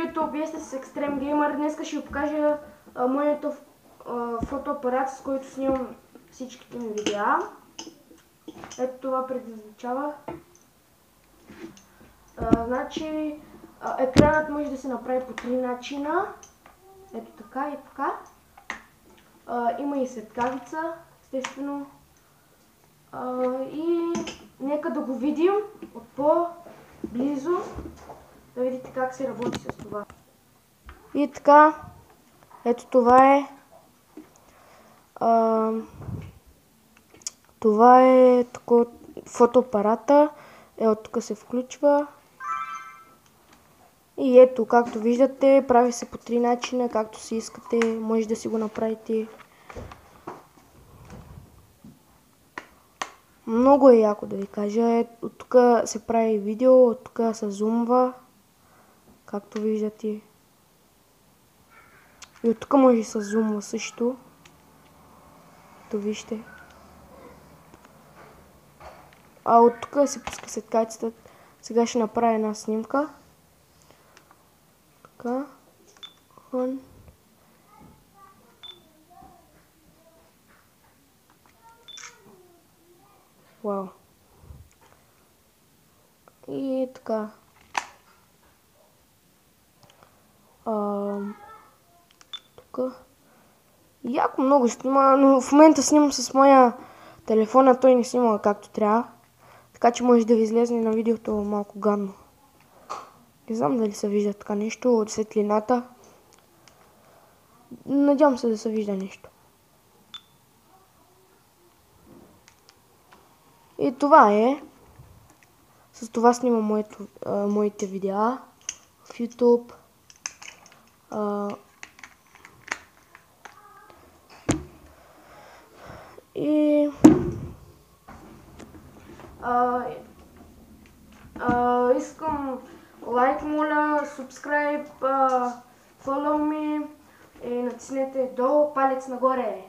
YouTube, вие сте с Extreme Gamer. Днес ще ви покажа моят фотоапарат, с който снимам всичките ми видеа. Ето това предназначава. Значи, екранът може да се направи по 3 начина. Ето така и така. Има и светкавица, естествено. И нека да го видим от по-близо, да видите как се работи с това. И така, ето това е. Това е фотоапарата. От тук се включва. И ето, както виждате, прави се по 3 начина, както си искате, може да си го направите. Много е яко, да ви кажа. От тук се прави видео, от тук се зумва, както виждате. И от тук може да се зумва също. То вижте. А от тук се пуска светкавицата. Сега ще направя една снимка. Така. Вау. И така. Тук. Яко много снима, но в момента снимам с моя телефон, а той не снима както трябва. Така че може да ви излезе на видеото малко гадно. Не знам дали се вижда така нещо от светлината. Надявам се да се вижда нещо. И това е. С това снимам моите видеа в YouTube. И искам лайк, моля, subscribe, follow me и натиснете долу палец нагоре.